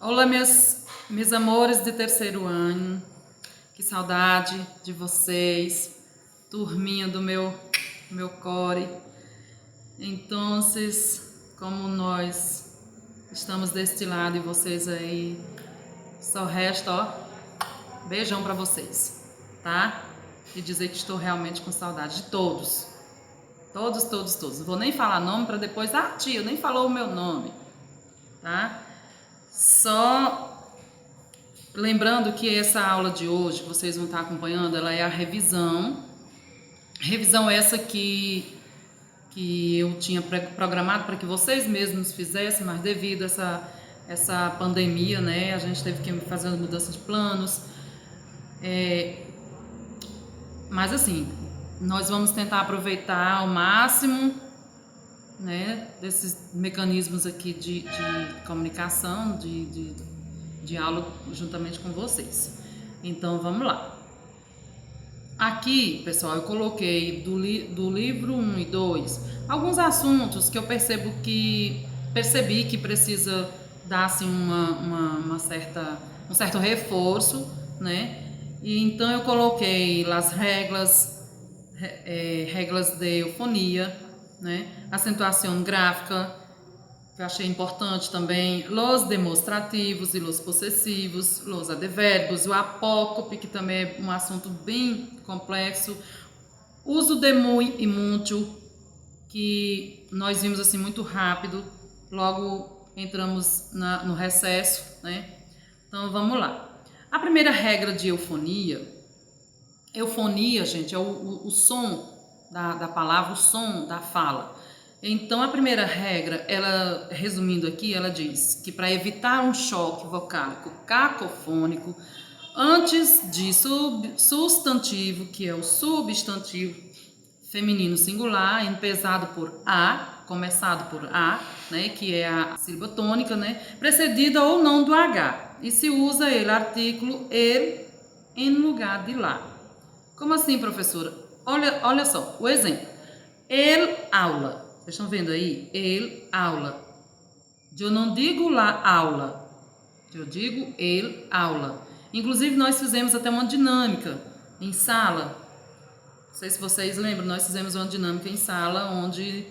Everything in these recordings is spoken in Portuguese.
Olá, meus amores de terceiro ano, que saudade de vocês, turminha do meu core. Então, como nós estamos deste lado e vocês aí, só resta, beijão pra vocês, tá? E dizer que estou realmente com saudade de todos. Todos. Não vou nem falar nome pra depois, tia, nem falou o meu nome, tá? Só lembrando que essa aula de hoje, que vocês vão estar acompanhando, ela é a revisão. Revisão essa que eu tinha programado para que vocês mesmos fizessem, mas devido a essa pandemia, né, a gente teve que fazer uma mudança de planos. Mas assim, nós vamos tentar aproveitar ao máximo, né, desses mecanismos aqui de comunicação, de aula juntamente com vocês. Então vamos lá. Aqui, pessoal, eu coloquei do livro 1 e 2 alguns assuntos que eu percebi que precisa dar assim, um certo reforço, né? E então eu coloquei as regras de eufonia, né? Acentuação gráfica, que eu achei importante também, los demonstrativos e los possessivos, los advérbios, o apócope, que também é um assunto bem complexo, uso de muy e mucho, que nós vimos assim muito rápido, logo entramos no recesso, né? Então vamos lá. A primeira regra de eufonia, gente, é o som da palavra, o som da fala. Então, a primeira regra, ela, resumindo aqui, ela diz que para evitar um choque vocálico cacofônico, antes de substantivo, que é o substantivo feminino singular, empezado por A, começado por A, né, que é a sílaba tônica, né, precedida ou não do H, e se usa ele, artículo, ele, em lugar de lá. Como assim, professora? Olha só, o exemplo. Ele aula. Vocês estão vendo aí? Ele aula. Eu não digo lá aula. Eu digo ele aula. Inclusive, nós fizemos até uma dinâmica em sala. Não sei se vocês lembram, nós fizemos uma dinâmica em sala onde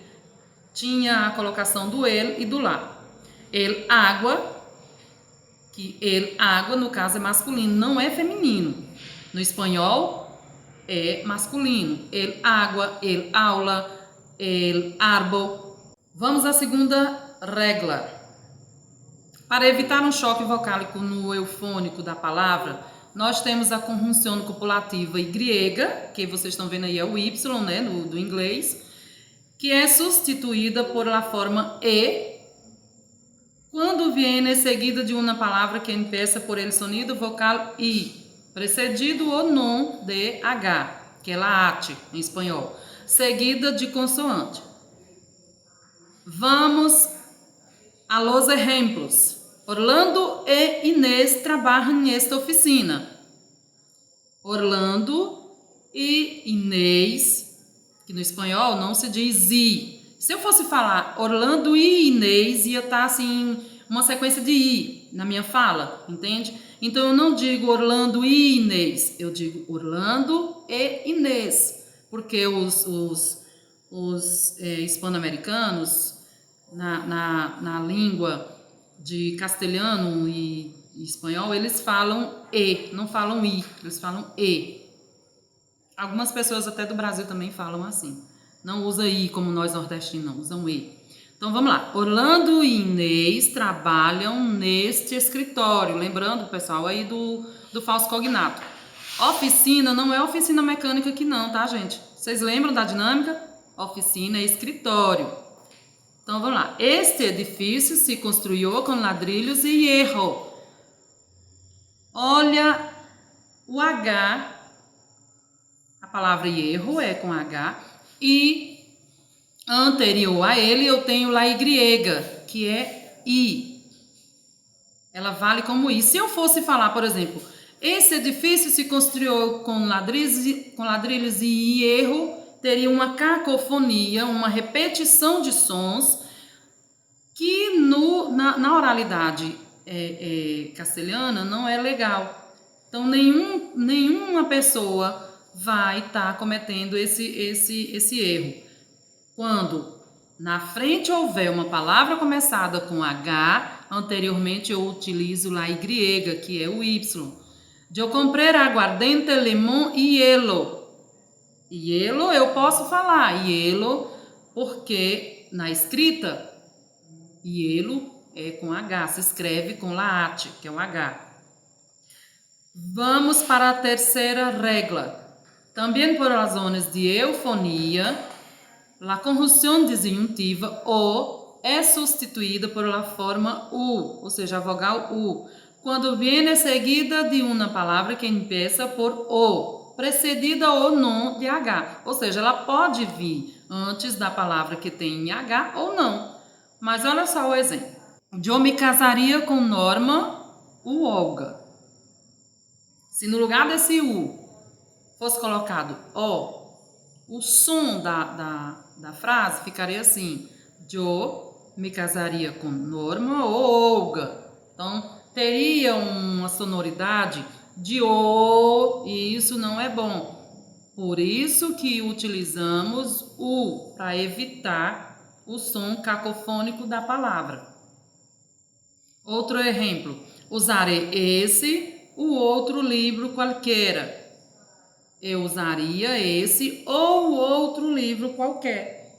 tinha a colocação do ele e do lá. Ele água, que ele água, no caso, é masculino, não é feminino. No espanhol, é masculino. Ele água, ele aula, el árbol. Vamos à segunda regra. Para evitar um choque vocálico no eufônico da palavra, nós temos a conjunção copulativa y, que vocês estão vendo aí é o y, né, do inglês, que é substituída por a forma e quando viene seguida de uma palavra que empieza por el sonido vocal i, precedido ou não de h, que é la h em espanhol, seguida de consoante. Vamos a los ejemplos. Orlando e Inês trabalham nesta oficina. Orlando e Inês, que no espanhol não se diz i. Se eu fosse falar Orlando e Inês, ia estar assim, uma sequência de i na minha fala, entende? Então eu não digo Orlando e Inês, eu digo Orlando e Inês, porque os hispano-americanos, na língua de castelhano e espanhol, eles falam e, não falam i, eles falam e. Algumas pessoas até do Brasil também falam assim. Não usa i como nós nordestinos, não, usam e. Então vamos lá. Orlando e Inês trabalham neste escritório. Lembrando, pessoal, aí do falso cognato. Oficina não é oficina mecânica aqui não, tá, gente? Vocês lembram da dinâmica? Oficina é escritório. Então vamos lá. Este edifício se construiu com ladrilhos e hierro. Olha o H, a palavra hierro é com H, e anterior a ele eu tenho lá Y, que é I. Ela vale como I. Se eu fosse falar, por exemplo, esse edifício se construiu com ladrilhos e hierro, teria uma cacofonia, uma repetição de sons que na oralidade castelhana não é legal. Então, nenhuma pessoa vai estar cometendo esse erro. Quando na frente houver uma palavra começada com H, anteriormente eu utilizo lá Y, que é o Y. Eu comprei aguardente, limão e hielo. Hielo eu posso falar hielo porque na escrita hielo é com H, se escreve com laate, que é o H. Vamos para a terceira regra. Também por razões de eufonia, a conjunção disjuntiva o é substituída por a forma u, ou seja, a vogal u, quando vem seguida de uma palavra que empieza por o, precedida ou não de H. Ou seja, ela pode vir antes da palavra que tem H ou não. Mas olha só o exemplo. Eu me casaria com Norma ou Olga. Se no lugar desse U fosse colocado o som da frase ficaria assim: eu me casaria com Norma ou Olga. Então, teria uma sonoridade de O e isso não é bom. Por isso que utilizamos U para evitar o som cacofônico da palavra. Outro exemplo: usarei esse ou outro livro qualquer. Eu usaria esse ou outro livro qualquer.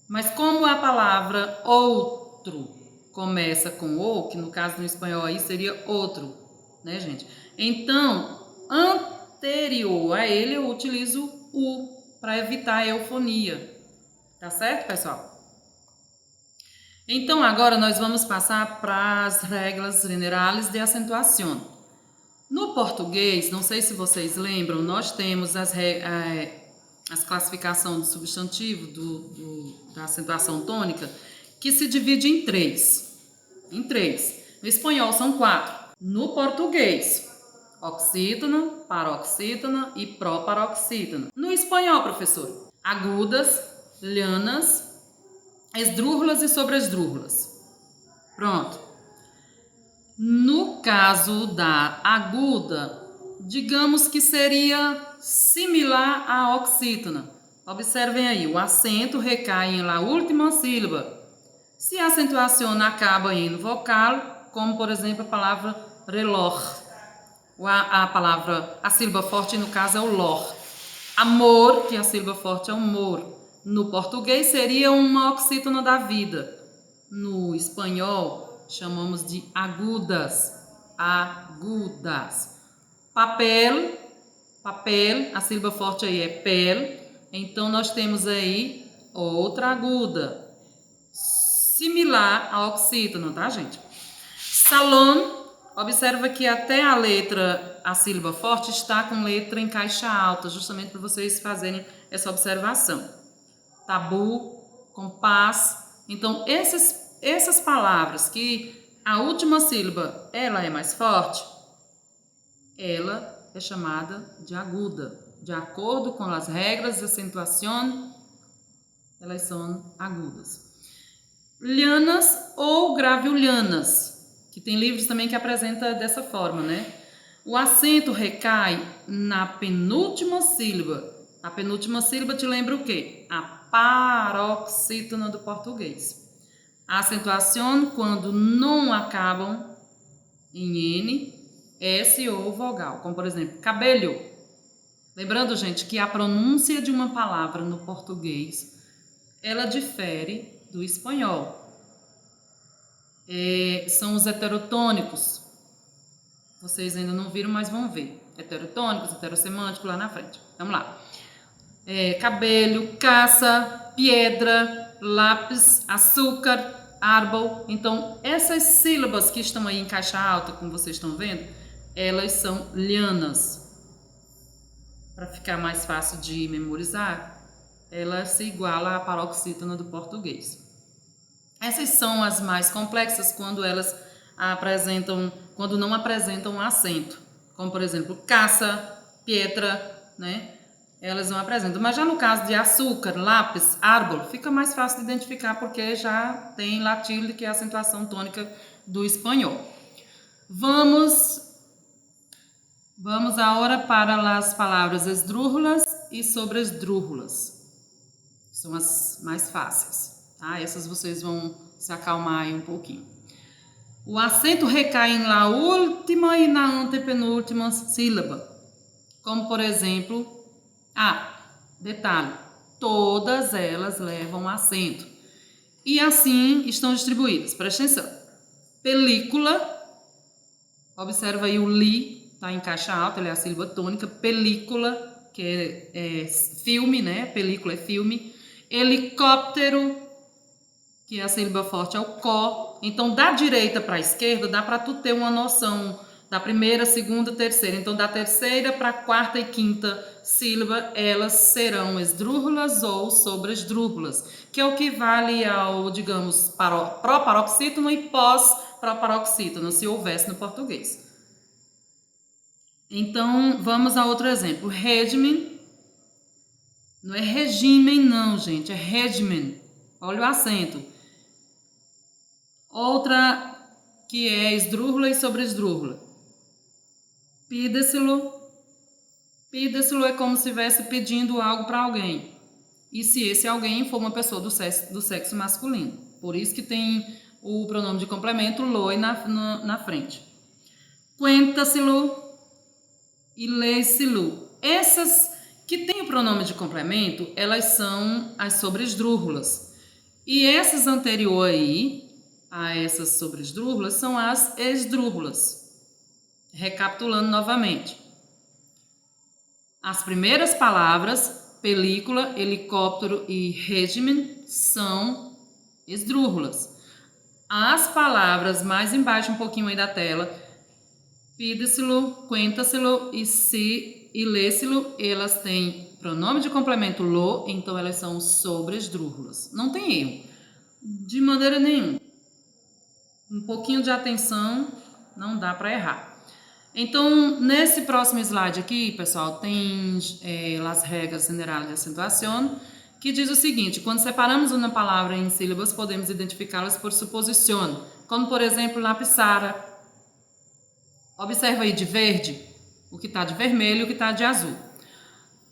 Mas como a palavra outro começa com o, que no caso no espanhol aí seria outro, né, gente? Então, anterior a ele eu utilizo o para evitar a eufonia. Tá certo, pessoal? Então, agora nós vamos passar para as regras generais de acentuação. No português, não sei se vocês lembram, nós temos as classificações de substantivo da acentuação tônica, que se divide em três. No espanhol são 4. No português, oxítona, paroxítona e proparoxítona. No espanhol, professor, agudas, lhanas, esdrúxulas e sobresdrúxulas. Pronto. No caso da aguda, digamos que seria similar à oxítona. Observem aí, o acento recai na última sílaba. Se a acentuação acaba em vocal, como por exemplo a palavra reloj, a sílaba forte no caso é o lor. Amor, que a sílaba forte é o mor. No português seria uma oxítona da vida. No espanhol chamamos de agudas. Papel, a sílaba forte aí é pel. Então nós temos aí outra aguda, similar à oxítona, tá, gente? Salão, observa que até a sílaba forte está com letra em caixa alta, justamente para vocês fazerem essa observação. Tabu, compás. Então essas palavras que a última sílaba ela é mais forte, ela é chamada de aguda. De acordo com as regras de acentuação, elas são agudas. Lhanas ou gravilhanas, que tem livros também que apresenta dessa forma, né? O acento recai na penúltima sílaba. A penúltima sílaba te lembra o quê? A paroxítona do português. A acentuação quando não acabam em N, S ou vogal, como por exemplo, cabelo. Lembrando, gente, que a pronúncia de uma palavra no português, ela difere do espanhol. São os heterotônicos. Vocês ainda não viram, mas vão ver. Heterotônicos, heterossemânticos lá na frente. Vamos lá. Cabelo, caça, pedra, lápis, açúcar, árbol. Então, essas sílabas que estão aí em caixa alta, como vocês estão vendo, elas são lhanas. Para ficar mais fácil de memorizar, ela se iguala à paroxítona do português. Essas são as mais complexas quando não apresentam acento, como por exemplo, caça, pedra, né? Elas não apresentam. Mas já no caso de açúcar, lápis, árbol, fica mais fácil de identificar porque já tem latilde, que é a acentuação tônica do espanhol. Vamos agora para as palavras esdrúxulas e sobresdrúxulas. São as mais fáceis, tá? Essas vocês vão se acalmar aí um pouquinho. O acento recai na última e na antepenúltima sílaba. Como, por exemplo, detalhe, todas elas levam acento. E assim estão distribuídas. Presta atenção. Película, observa aí o li, tá em caixa alta, ele é a sílaba tônica. Película, que é filme, né? Película é filme. Helicóptero, que é a sílaba forte, é o có. Então, da direita para a esquerda, dá para tu ter uma noção da primeira, segunda, terceira. Então, da terceira para a quarta e quinta sílaba, elas serão esdrúxulas ou sobresdrúxulas, que é o que vale ao, digamos, pró-paroxítono e pós-pró-paroxítono, se houvesse no português. Então, vamos a outro exemplo. Regime, não é regime não, gente, é regime. Olha o acento. Outra que é esdrúxula e sobresdrúxula. Pídecilo. Pídecilo é como se estivesse pedindo algo para alguém. E se esse alguém for uma pessoa do sexo masculino. Por isso que tem o pronome de complemento loi na frente. Quentacilo e lêcilo. Essas que têm o pronome de complemento, elas são as sobresdrúxulas. E essas anteriores aí, a essas sobresdrúxulas, são as esdrúxulas. Recapitulando novamente. As primeiras palavras, película, helicóptero e regime, são esdrúxulas. As palavras mais embaixo, um pouquinho aí da tela, pídecilo, quentacilo e lêcilo, elas têm pronome de complemento lo, então elas são sobresdrúxulas. Não tem erro, de maneira nenhuma. Um pouquinho de atenção, não dá para errar. Então, nesse próximo slide aqui, pessoal, tem as regras generais de acentuação, que diz o seguinte: quando separamos uma palavra em sílabas, podemos identificá-las por suposição, como, por exemplo, na pissarra. Observa aí de verde, o que está de vermelho e o que está de azul.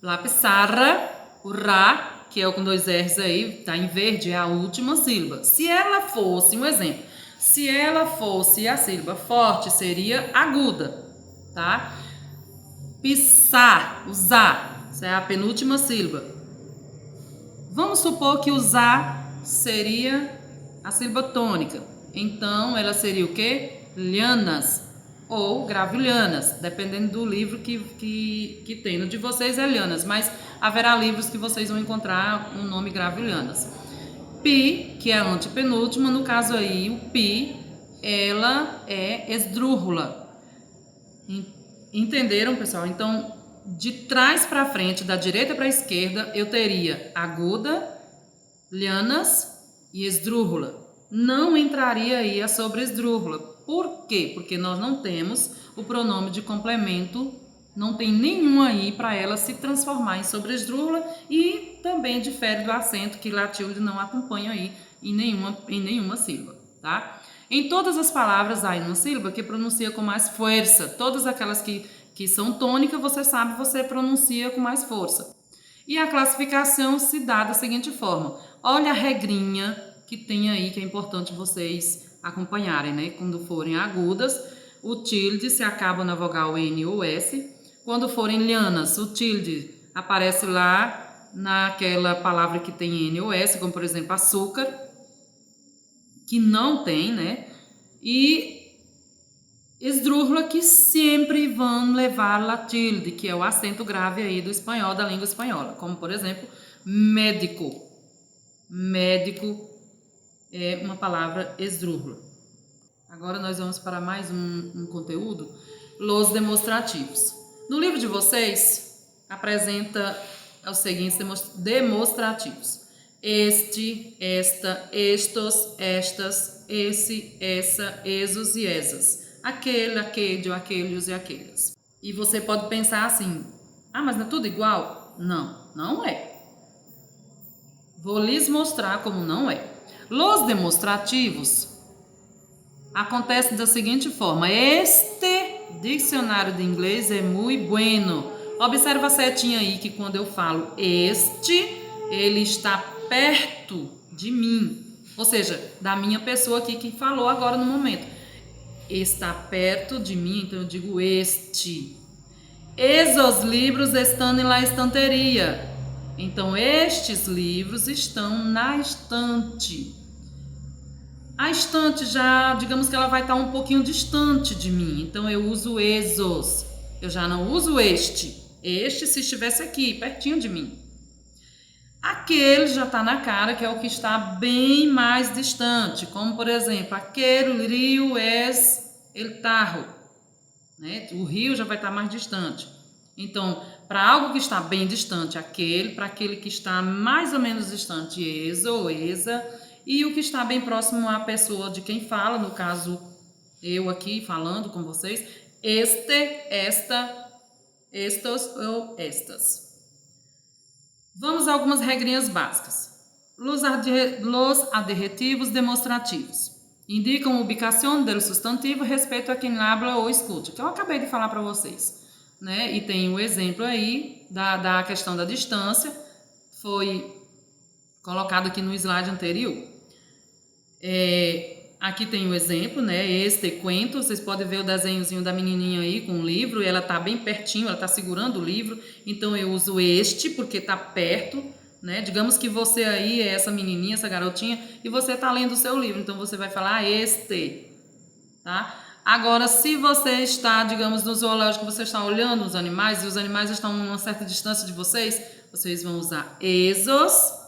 La pissarra, o ra, que é o com 2 R's aí, está em verde, é a última sílaba. Se ela fosse, um exemplo, se ela fosse a sílaba forte, seria aguda. Tá? Pissar, usar, essa é a penúltima sílaba. Vamos supor que usar seria a sílaba tônica. Então, ela seria o quê? Lhanas ou gravilhanas, dependendo do livro que tem. No de vocês é lhanas, mas haverá livros que vocês vão encontrar o nome gravilhanas. Pi, que é a antepenúltima, no caso aí, o pi, ela é esdrúxula. Entenderam, pessoal? Então, de trás para frente, da direita para a esquerda, eu teria aguda, lhanas e esdrúxula. Não entraria aí a sobresdrúxula. Por quê? Porque nós não temos o pronome de complemento, não tem nenhum aí para ela se transformar em sobresdrúxula e também difere do acento que latíode não acompanha aí em nenhuma sílaba, tá? Em todas as palavras há uma sílaba que pronuncia com mais força. Todas aquelas que são tônicas, você sabe, você pronuncia com mais força. E a classificação se dá da seguinte forma. Olha a regrinha que tem aí, que é importante vocês acompanharem, né? Quando forem agudas, o tilde se acaba na vogal N ou S. Quando forem lhanas, o tilde aparece lá naquela palavra que tem N ou S, como por exemplo açúcar, que não tem, né? E esdrúxula, que sempre vão levar la tilde, que é o acento grave aí do espanhol, da língua espanhola, como por exemplo, médico. Médico é uma palavra esdrúxula. Agora nós vamos para mais um conteúdo, los demonstrativos. No livro de vocês, apresenta os seguintes demonstrativos. Este, esta, estos, estas, esse, essa, esos e essas. Aquele, aquele, aqueles e aqueles. E você pode pensar assim, mas não é tudo igual? Não, não é. Vou lhes mostrar como não é. Los demonstrativos acontece da seguinte forma: este dicionário de inglês é muito bueno. Observa a setinha aí que quando eu falo este, ele está perto de mim. Ou seja, da minha pessoa aqui que falou agora no momento. Está perto de mim, então eu digo este. Esos livros estão na estanteria. Então, estes livros estão na estante. A estante já, digamos que ela vai estar um pouquinho distante de mim. Então, eu uso esos. Eu já não uso este. Este se estivesse aqui, pertinho de mim. Aquele já está na cara, que é o que está bem mais distante. Como, por exemplo, aquele rio é el Tajo. Né? O rio já vai estar mais distante. Então, para algo que está bem distante, aquele, para aquele que está mais ou menos distante, exa ou esa, e o que está bem próximo à pessoa de quem fala, no caso, eu aqui falando com vocês, este, esta, estos ou estas. Vamos a algumas regrinhas básicas. Los adjetivos demonstrativos indicam a ubicação do substantivo respeito a quem habla ou escuta, que eu acabei de falar para vocês. Né? E tem um exemplo aí da questão da distância, foi colocado aqui no slide anterior. Aqui tem o exemplo, né? Este cuento, vocês podem ver o desenhozinho da menininha aí com o livro, ela tá bem pertinho, ela tá segurando o livro, então eu uso este porque tá perto, né? Digamos que você aí é essa menininha, essa garotinha, e você tá lendo o seu livro, então você vai falar este, tá? Agora, se você está, digamos, no zoológico, você está olhando os animais e os animais estão a uma certa distância de vocês, vocês vão usar esos,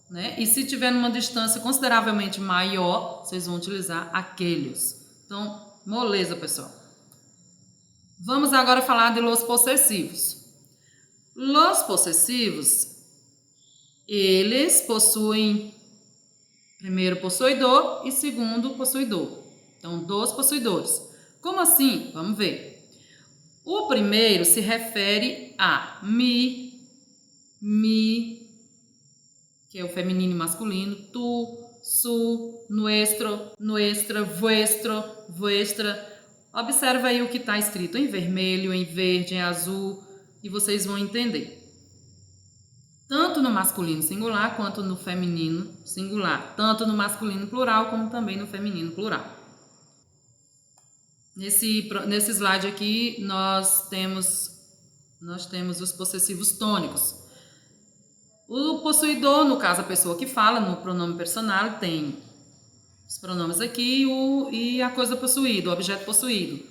né? E se tiver numa distância consideravelmente maior, vocês vão utilizar aqueles. Então, moleza, pessoal. Vamos agora falar de los possessivos. Los possessivos, eles possuem primeiro possuidor e segundo possuidor. Então, dos possuidores. Como assim? Vamos ver. O primeiro se refere a mi, que é o feminino e masculino, tu, su, nuestro, nuestra, vuestro, vuestra. Observa aí o que está escrito em vermelho, em verde, em azul, e vocês vão entender. Tanto no masculino singular quanto no feminino singular. Tanto no masculino plural como também no feminino plural. Nesse slide aqui, nós temos os possessivos tônicos. O possuidor, no caso a pessoa que fala, no pronome personal, tem os pronomes aqui e a coisa possuída, o objeto possuído.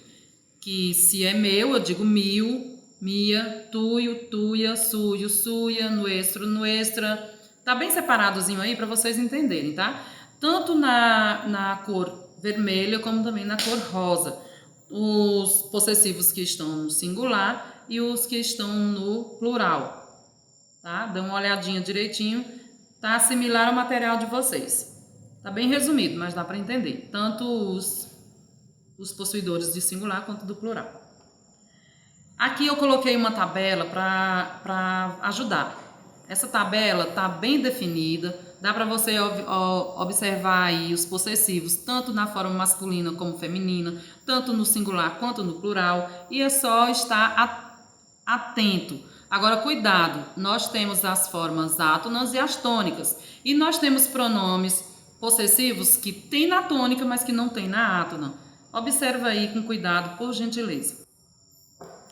Que se é meu, eu digo meu, mia, tuyo, tuya, suyo, suya, nuestro, nuestra. Tá bem separadozinho aí para vocês entenderem, tá? Tanto na cor vermelha como também na cor rosa. Os possessivos que estão no singular e os que estão no plural. Tá? Dá uma olhadinha direitinho. Tá similar ao material de vocês. Tá bem resumido, mas dá para entender. Tanto os possuidores de singular quanto do plural. Aqui eu coloquei uma tabela para ajudar. Essa tabela tá bem definida. Dá para você observar aí os possessivos, tanto na forma masculina como feminina, tanto no singular quanto no plural, e é só estar atento. Agora, cuidado, nós temos as formas átonas e as tônicas, e nós temos pronomes possessivos que tem na tônica, mas que não tem na átona. Observa aí com cuidado, por gentileza.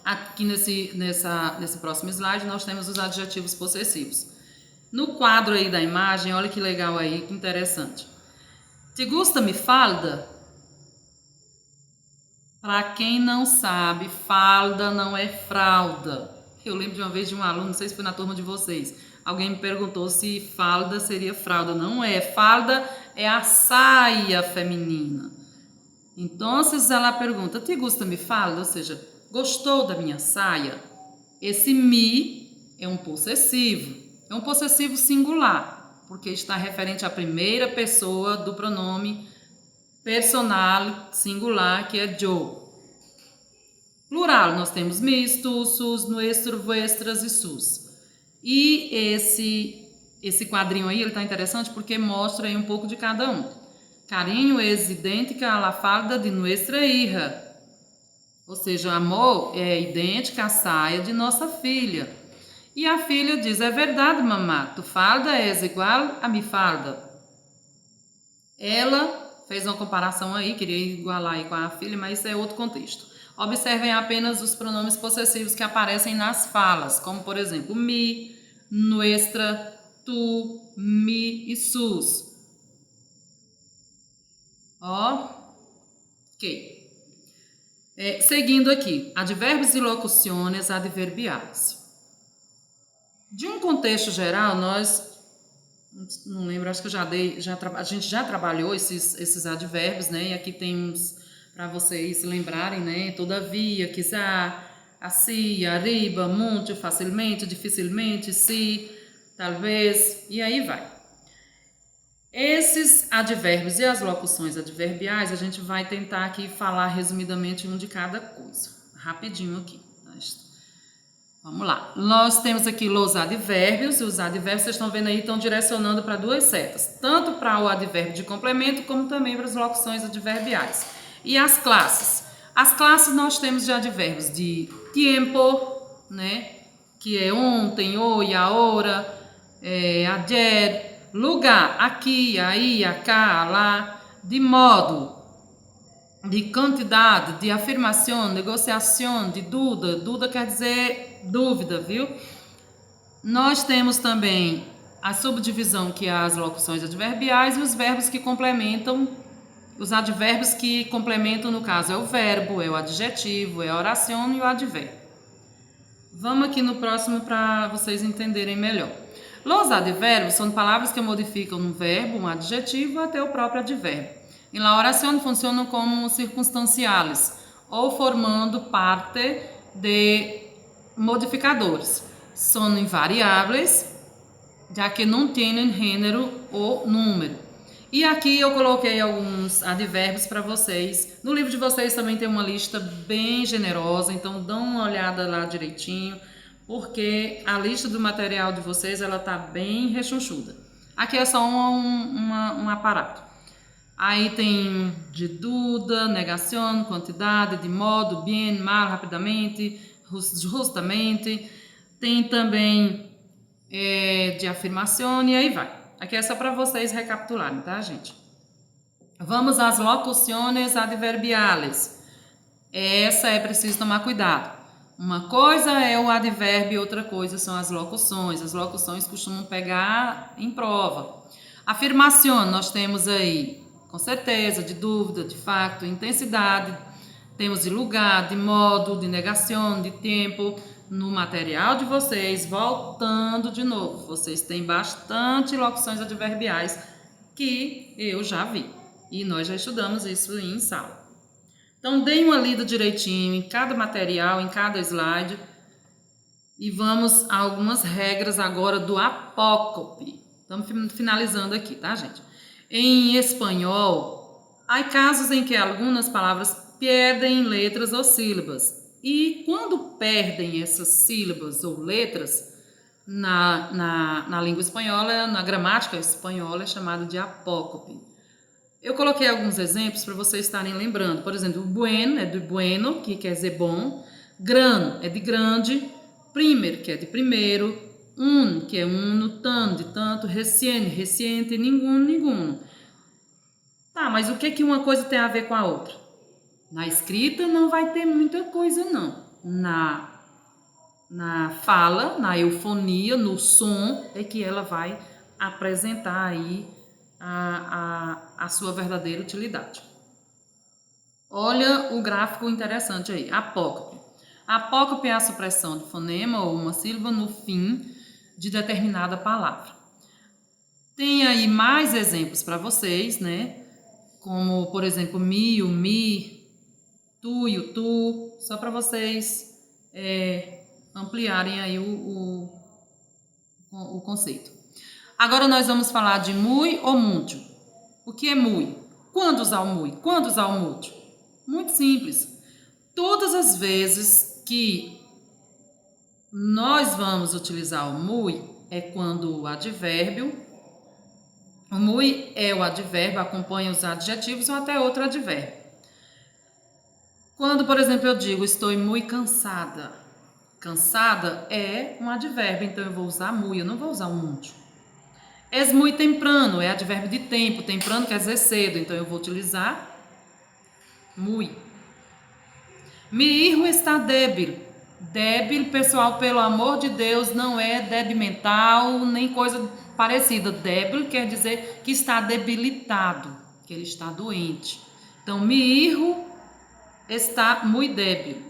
Aqui nesse próximo slide, nós temos os adjetivos possessivos. No quadro aí da imagem, olha que legal aí, que interessante. Te gusta mi falda? Para quem não sabe, falda não é fralda. Eu lembro de uma vez de um aluno, não sei se foi na turma de vocês, alguém me perguntou se falda seria fralda. Não é, falda é a saia feminina. Então, ela pergunta, te gusta mi falda? Ou seja, gostou da minha saia? Esse mi é um possessivo. É um possessivo singular, porque está referente à primeira pessoa do pronome personal singular, que é yo. Plural, nós temos mis, tu, sus, nuestro, vuestras e sus. E esse quadrinho aí, ele está interessante porque mostra aí um pouco de cada um. Cariño es idêntica a la falda de nuestra hija. Ou seja, amor é idêntica à saia de nossa filha. E a filha diz, é verdade, mamá, tu falda é igual a mi falda. Ela fez uma comparação aí, queria igualar aí com a filha, mas isso é outro contexto. Observem apenas os pronomes possessivos que aparecem nas falas, como por exemplo, mi, nuestra, tu, mi e sus. Ok. Seguindo aqui, advérbios e locuções adverbiais. De um contexto geral, nós, não lembro, acho que a gente já trabalhou esses advérbios, né? E aqui temos para vocês se lembrarem, né? Todavia, quizá, assim, arriba, muito, facilmente, dificilmente, se, talvez, e aí vai. Esses advérbios e as locuções adverbiais, a gente vai tentar aqui falar resumidamente um de cada coisa. Rapidinho aqui. Vamos lá. Nós temos aqui os advérbios, e os advérbios, vocês estão vendo aí, estão direcionando para duas setas. Tanto para o advérbio de complemento, como também para as locuções adverbiais. E as classes? As classes nós temos de advérbios de tiempo, né? Que é ontem, hoje, ahora, ayer. Lugar, aqui, aí, acá, lá, de modo, de quantidade, de afirmação, negociação, de dúvida. Dúvida quer dizer dúvida, viu? Nós temos também a subdivisão, que é as locuções adverbiais, e os verbos que complementam, os advérbios que complementam, no caso, é o verbo, é o adjetivo, é a oração e o advérbio. Vamos aqui no próximo para vocês entenderem melhor. Los advérbios são palavras que modificam um verbo, um adjetivo, até o próprio advérbio. Em la oración funcionam como circunstanciales, ou formando parte de modificadores. São invariáveis, já que não têm gênero ou número. E aqui eu coloquei alguns advérbios para vocês. No livro de vocês também tem uma lista bem generosa, então dão uma olhada lá direitinho, porque a lista do material de vocês ela tá bem rechonchuda. Aqui é só um aparato. Aí tem de dúvida, negação, quantidade, de modo, bien, mal, rapidamente, justamente. Tem também de afirmação e aí vai. Aqui é só para vocês recapitularem, tá, gente? Vamos às locuções adverbiales. Essa é preciso tomar cuidado. Uma coisa é o advérbio, outra coisa são as locuções. As locuções costumam pegar em prova. Afirmação, nós temos aí com certeza, de dúvida, de fato, intensidade. Temos de lugar, de modo, de negação, de tempo. No material de vocês, voltando de novo, vocês têm bastante locuções adverbiais que eu já vi. E nós já estudamos isso em sala. Então, deem uma lida direitinho em cada material, em cada slide. E vamos a algumas regras agora do apócope. Estamos finalizando aqui, tá, gente? Em espanhol, há casos em que algumas palavras perdem letras ou sílabas. E quando perdem essas sílabas ou letras, na língua espanhola, na gramática espanhola, é chamado de apócope. Eu coloquei alguns exemplos para vocês estarem lembrando. Por exemplo, buen é de bueno, que quer dizer bom. Gran é de grande. Primer, que é de primeiro. Un, que é uno. Tan, de tanto. Recién, reciente. Ninguno, ninguno. Tá, mas o que uma coisa tem a ver com a outra? Na escrita não vai ter muita coisa, não. Na fala, na eufonia, no som, é que ela vai apresentar aí a sua verdadeira utilidade. Olha o gráfico interessante aí, apócope. Apócope é a supressão de fonema ou uma sílaba no fim de determinada palavra. Tem aí mais exemplos para vocês, né? Como, por exemplo, mi, o mi, tu e o tu, só para vocês ampliarem aí o conceito. Agora nós vamos falar de muy ou mucho. O que é muy? Quando usar o muy? Quando usar o mucho? Muito simples. Todas as vezes que nós vamos utilizar o muy é quando o advérbio O muy é o advérbio, acompanha os adjetivos ou até outro advérbio. Quando, por exemplo, eu digo estou muito cansada. Cansada é um advérbio, então eu vou usar muy, eu não vou usar o mucho. Es muy temprano é advérbio de tempo. Temprano quer dizer cedo, então eu vou utilizar muy. Mi hijo está débil. Débil, pessoal, pelo amor de Deus, não é débil mental, nem coisa parecida. Débil quer dizer que está debilitado, que ele está doente. Então, mi hijo está muito débil,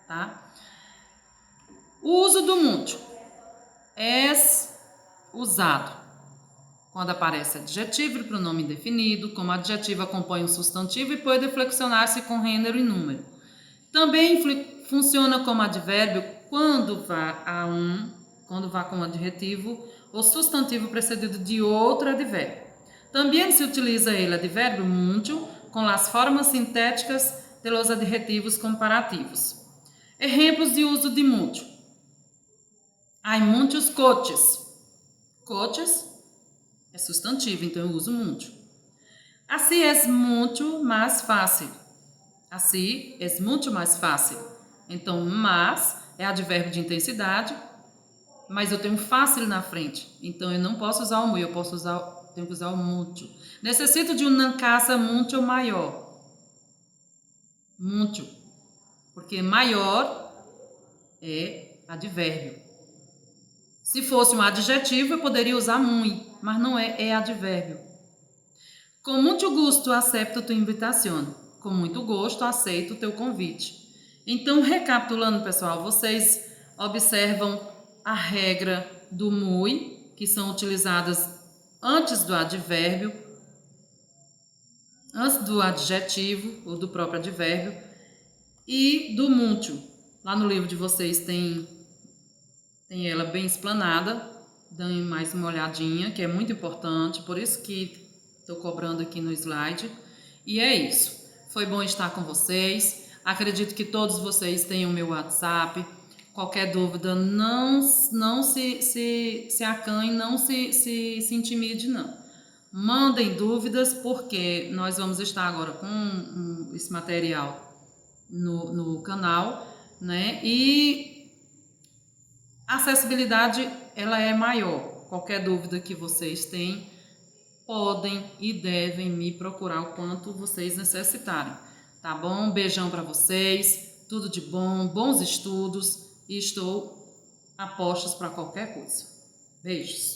tá? O uso do mucho. Es usado quando aparece adjetivo e pronome indefinido, como adjetivo acompanha um substantivo e pode flexionar-se com gênero e número. Também funciona como advérbio quando vá com adjetivo ou substantivo precedido de outro advérbio. Também se utiliza ele advérbio mucho com as formas sintéticas de los adjetivos comparativos. Exemplos de uso de mucho. Hay muchos coches. Coches é substantivo, então eu uso mucho. Así es mucho más fácil. Assim, é muito mais fácil. Então, mas é advérbio de intensidade, mas eu tenho fácil na frente. Então, eu não posso usar o muy, tenho que usar o mucho. Necessito de uma casa muito maior. Muito. Porque maior é advérbio. Se fosse um adjetivo, eu poderia usar muy, mas não é advérbio. Com muito gosto, acepto tua invitação. Com muito gosto, aceito o teu convite. Então, recapitulando, pessoal, vocês observam a regra do muy, que são utilizadas antes do advérbio, antes do adjetivo ou do próprio advérbio, e do mucho. Lá no livro de vocês tem ela bem explanada, dêem mais uma olhadinha, que é muito importante, por isso que estou cobrando aqui no slide. E é isso. Foi bom estar com vocês. Acredito que todos vocês tenham meu WhatsApp. Qualquer dúvida, não se acanhe, não se intimide, não. Mandem dúvidas, porque nós vamos estar agora com esse material no canal, né? E a acessibilidade, ela é maior. Qualquer dúvida que vocês têm, podem e devem me procurar o quanto vocês necessitarem, tá bom? Beijão para vocês, tudo de bom, bons estudos e estou a postos para qualquer coisa. Beijos!